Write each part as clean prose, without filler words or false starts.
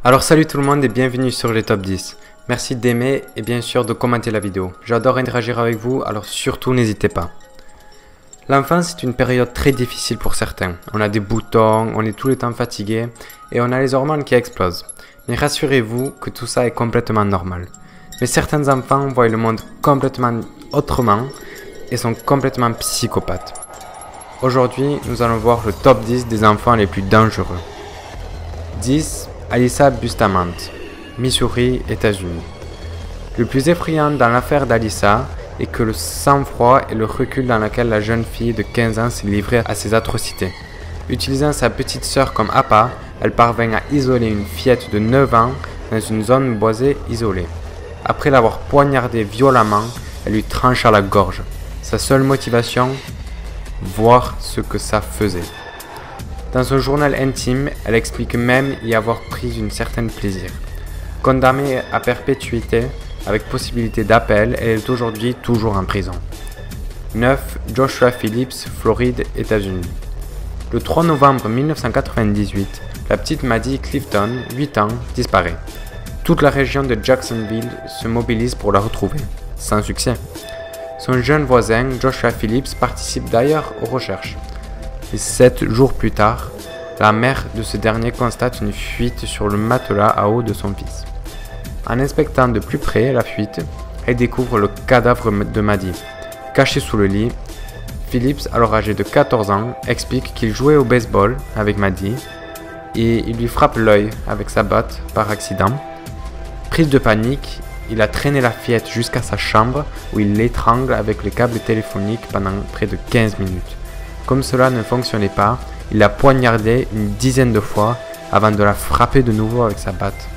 Alors salut tout le monde et bienvenue sur les top 10. Merci d'aimer et bien sûr de commenter la vidéo. J'adore interagir avec vous, alors surtout n'hésitez pas. L'enfance est une période très difficile pour certains. On a des boutons, on est tout le temps fatigué et on a les hormones qui explosent. Mais rassurez-vous que tout ça est complètement normal. Mais certains enfants voient le monde complètement autrement et sont complètement psychopathes. Aujourd'hui, nous allons voir le top 10 des enfants les plus dangereux. 10. Alyssa Bustamante, Missouri, États-Unis. Le plus effrayant dans l'affaire d'Alyssa est que le sang-froid et le recul dans lequel la jeune fille de 15 ans s'est livrée à ces atrocités. Utilisant sa petite sœur comme appât, elle parvint à isoler une fillette de 9 ans dans une zone boisée isolée. Après l'avoir poignardée violemment, elle lui trancha la gorge. Sa seule motivation, voir ce que ça faisait. Dans son journal intime, elle explique même y avoir pris un certain plaisir. Condamnée à perpétuité, avec possibilité d'appel, elle est aujourd'hui toujours en prison. 9. Joshua Phillips, Floride, États-Unis. Le 3 novembre 1998, la petite Maddie Clifton, 8 ans, disparaît. Toute la région de Jacksonville se mobilise pour la retrouver, sans succès. Son jeune voisin, Joshua Phillips, participe d'ailleurs aux recherches. Et 7 jours plus tard, la mère de ce dernier constate une fuite sur le matelas à eau de son fils. En inspectant de plus près la fuite, elle découvre le cadavre de Maddie. Caché sous le lit, Phillips, alors âgé de 14 ans, explique qu'il jouait au baseball avec Maddie et il lui frappe l'œil avec sa batte par accident. Prise de panique, il a traîné la fillette jusqu'à sa chambre où il l'étrangle avec le câble téléphonique pendant près de 15 minutes. Comme cela ne fonctionnait pas, il l'a poignardée une dizaine de fois avant de la frapper de nouveau avec sa batte.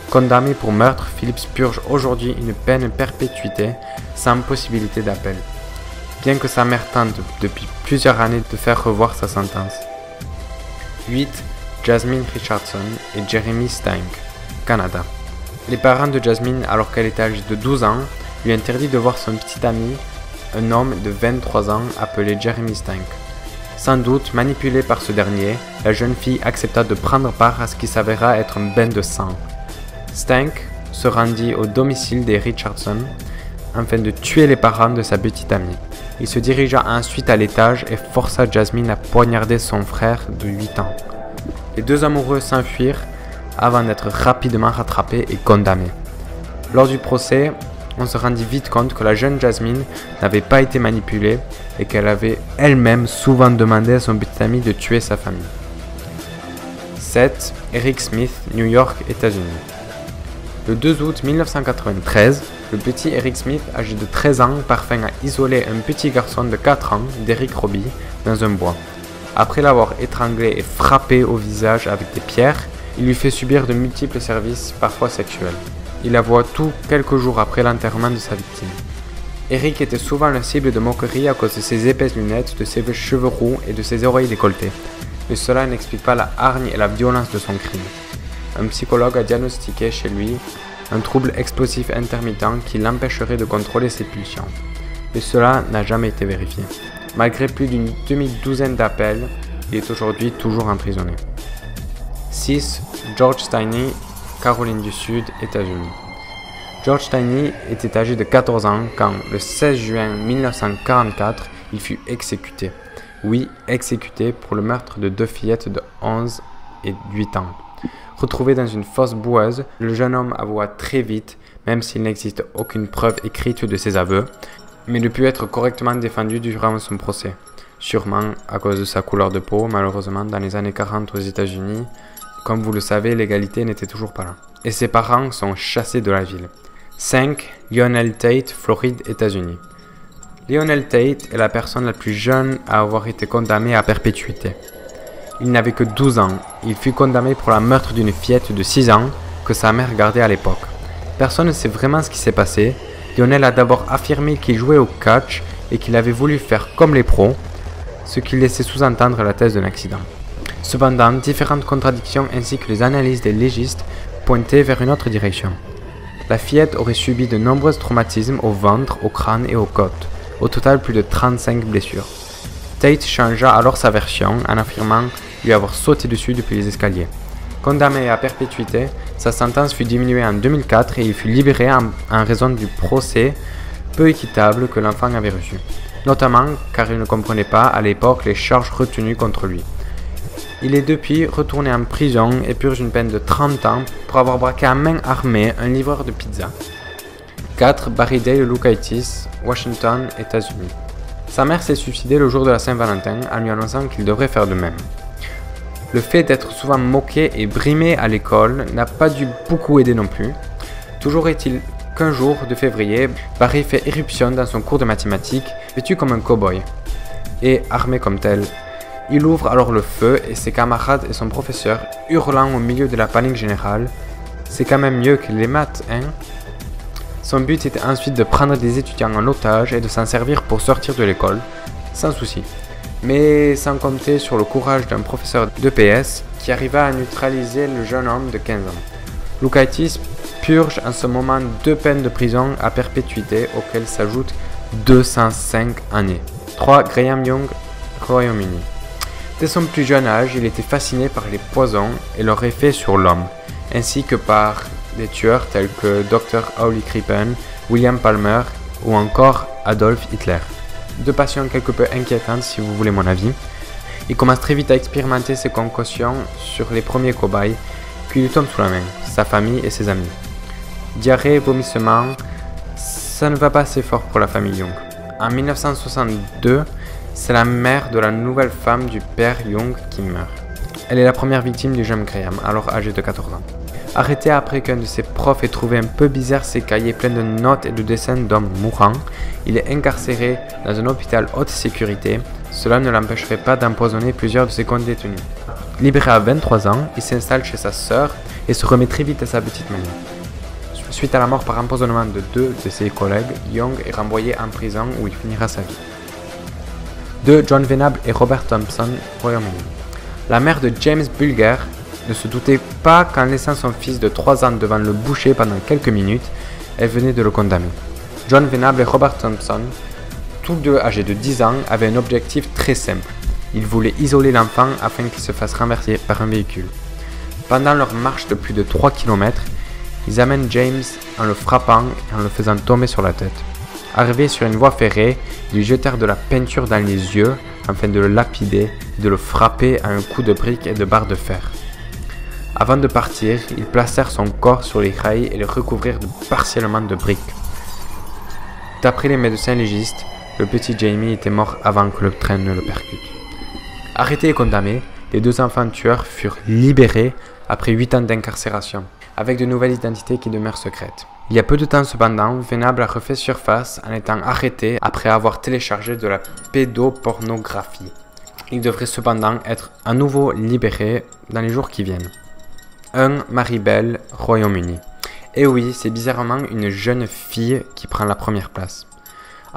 Condamné pour meurtre, Phillips purge aujourd'hui une peine perpétuité sans possibilité d'appel, bien que sa mère tente depuis plusieurs années de faire revoir sa sentence. 8. Jasmine Richardson et Jeremy Stank, Canada. Les parents de Jasmine, alors qu'elle était âgée de 12 ans, lui interdit de voir son petit ami, un homme de 23 ans appelé Jeremy Stank. Sans doute manipulée par ce dernier, la jeune fille accepta de prendre part à ce qui s'avéra être un bain de sang. Stank se rendit au domicile des Richardson afin de tuer les parents de sa petite amie. Il se dirigea ensuite à l'étage et força Jasmine à poignarder son frère de 8 ans. Les deux amoureux s'enfuirent avant d'être rapidement rattrapés et condamnés. Lors du procès, on se rendit vite compte que la jeune Jasmine n'avait pas été manipulée et qu'elle avait elle-même souvent demandé à son petit ami de tuer sa famille. 7. Eric Smith, New York, États-Unis. Le 2 août 1993, le petit Eric Smith, âgé de 13 ans, parvint à isoler un petit garçon de 4 ans, Derrick Roby, dans un bois. Après l'avoir étranglé et frappé au visage avec des pierres, il lui fait subir de multiples services, parfois sexuels. Il avoua tout quelques jours après l'enterrement de sa victime. Eric était souvent la cible de moqueries à cause de ses épaisses lunettes, de ses cheveux roux et de ses oreilles décolletées. Mais cela n'explique pas la hargne et la violence de son crime. Un psychologue a diagnostiqué chez lui un trouble explosif intermittent qui l'empêcherait de contrôler ses pulsions. Mais cela n'a jamais été vérifié. Malgré plus d'une demi-douzaine d'appels, il est aujourd'hui toujours emprisonné. 6. George Stiney, Caroline du Sud, États-Unis. George Stiney était âgé de 14 ans quand, le 16 juin 1944, il fut exécuté. Oui, exécuté pour le meurtre de deux fillettes de 11 et 8 ans. Retrouvé dans une fosse boueuse, le jeune homme avoua très vite, même s'il n'existe aucune preuve écrite de ses aveux, mais ne put être correctement défendu durant son procès. Sûrement à cause de sa couleur de peau, malheureusement dans les années 40 aux États-Unis, comme vous le savez, l'égalité n'était toujours pas là. Et ses parents sont chassés de la ville. 5. Lionel Tate, Floride, États-Unis. Lionel Tate est la personne la plus jeune à avoir été condamnée à perpétuité. Il n'avait que 12 ans. Il fut condamné pour le meurtre d'une fillette de 6 ans que sa mère gardait à l'époque. Personne ne sait vraiment ce qui s'est passé. Lionel a d'abord affirmé qu'il jouait au catch et qu'il avait voulu faire comme les pros, ce qui laissait sous-entendre la thèse d'un accident. Cependant, différentes contradictions ainsi que les analyses des légistes pointaient vers une autre direction. La fillette aurait subi de nombreux traumatismes au ventre, au crâne et aux côtes, au total plus de 35 blessures. Tate changea alors sa version en affirmant lui avoir sauté dessus depuis les escaliers. Condamné à perpétuité, sa sentence fut diminuée en 2004 et il fut libéré en raison du procès peu équitable que l'enfant avait reçu, notamment car il ne comprenait pas à l'époque les charges retenues contre lui. Il est depuis retourné en prison et purge une peine de 30 ans pour avoir braqué à main armée un livreur de pizza. 4. Barry Dale Loukaitis, Washington, États-Unis. Sa mère s'est suicidée le jour de la Saint-Valentin en lui annonçant qu'il devrait faire de même. Le fait d'être souvent moqué et brimé à l'école n'a pas dû beaucoup aider non plus. Toujours est-il qu'un jour de février, Barry fait éruption dans son cours de mathématiques, vêtu comme un cow-boy et armé comme tel. Il ouvre alors le feu et ses camarades et son professeur, hurlant au milieu de la panique générale. C'est quand même mieux que les maths, hein? Son but était ensuite de prendre des étudiants en otage et de s'en servir pour sortir de l'école, sans souci. Mais sans compter sur le courage d'un professeur d'EPS qui arriva à neutraliser le jeune homme de 15 ans. Loukaitis purge en ce moment 2 peines de prison à perpétuité auxquelles s'ajoutent 205 années. 3. Graham Young, Royaume-Uni. Dès son plus jeune âge, il était fasciné par les poisons et leur effet sur l'homme, ainsi que par des tueurs tels que Dr. Hawley Crippen, William Palmer ou encore Adolf Hitler. 2 passions quelque peu inquiétantes si vous voulez mon avis. Il commence très vite à expérimenter ses concoctions sur les premiers cobayes qui lui tombent sous la main, sa famille et ses amis. Diarrhée, vomissements, ça ne va pas assez fort pour la famille Young. En 1962, c'est la mère de la nouvelle femme du père Young qui meurt. Elle est la première victime du jeune Graham, alors âgé de 14 ans. Arrêté après qu'un de ses profs ait trouvé un peu bizarre ses cahiers pleins de notes et de dessins d'hommes mourants, il est incarcéré dans un hôpital haute sécurité. Cela ne l'empêcherait pas d'empoisonner plusieurs de ses condétenus. Libéré à 23 ans, il s'installe chez sa sœur et se remet très vite à sa petite manière. Suite à la mort par empoisonnement de 2 de ses collègues, Young est renvoyé en prison où il finira sa vie. 2. John Venable et Robert Thompson, Royaume-Uni. La mère de James Bulger ne se doutait pas qu'en laissant son fils de 3 ans devant le boucher pendant quelques minutes, elle venait de le condamner. John Venable et Robert Thompson, tous 2 âgés de 10 ans, avaient un objectif très simple. Ils voulaient isoler l'enfant afin qu'il se fasse renverser par un véhicule. Pendant leur marche de plus de 3 km, ils amènent James en le frappant et en le faisant tomber sur la tête. Arrivés sur une voie ferrée, ils lui jetèrent de la peinture dans les yeux afin de le lapider et de le frapper à un coup de brique et de barre de fer. Avant de partir, ils placèrent son corps sur les rails et le recouvrirent partiellement de briques. D'après les médecins légistes, le petit Jamie était mort avant que le train ne le percute. Arrêtés et condamnés, les 2 enfants tueurs furent libérés après 8 ans d'incarcération, avec de nouvelles identités qui demeurent secrètes. Il y a peu de temps cependant, Venable a refait surface en étant arrêté après avoir téléchargé de la pédopornographie. Il devrait cependant être à nouveau libéré dans les jours qui viennent. 1. Maribel, Royaume-Uni. Et oui, c'est bizarrement une jeune fille qui prend la première place.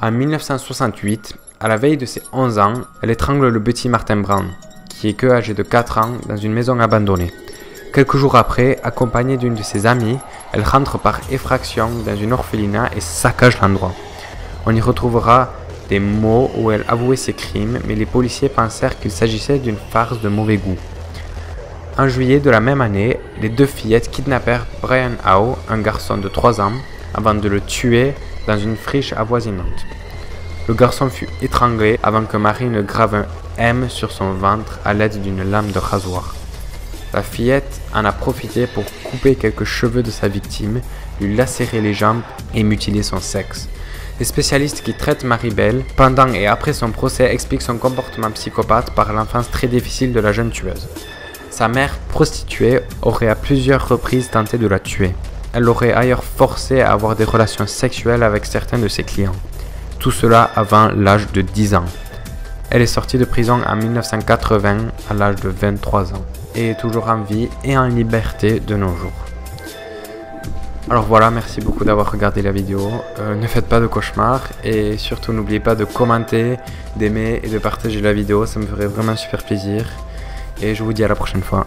En 1968, à la veille de ses 11 ans, elle étrangle le petit Martin Brown, qui est que âgé de 4 ans, dans une maison abandonnée. Quelques jours après, accompagnée d'une de ses amies, elle rentre par effraction dans une orphelinat et saccage l'endroit. On y retrouvera des mots où elle avouait ses crimes, mais les policiers pensèrent qu'il s'agissait d'une farce de mauvais goût. En juillet de la même année, les 2 fillettes kidnappèrent Brian Howe, un garçon de 3 ans, avant de le tuer dans une friche avoisinante. Le garçon fut étranglé avant que Marie ne grave un M sur son ventre à l'aide d'une lame de rasoir. La fillette en a profité pour couper quelques cheveux de sa victime, lui lacérer les jambes et mutiler son sexe. Les spécialistes qui traitent Maribel pendant et après son procès expliquent son comportement psychopathe par l'enfance très difficile de la jeune tueuse. Sa mère, prostituée, aurait à plusieurs reprises tenté de la tuer. Elle l'aurait ailleurs forcée à avoir des relations sexuelles avec certains de ses clients. Tout cela avant l'âge de 10 ans. Elle est sortie de prison en 1980 à l'âge de 23 ans et est toujours en vie et en liberté de nos jours. Alors voilà, merci beaucoup d'avoir regardé la vidéo. Ne faites pas de cauchemars et surtout n'oubliez pas de commenter, d'aimer et de partager la vidéo, ça me ferait vraiment super plaisir. Et je vous dis à la prochaine fois.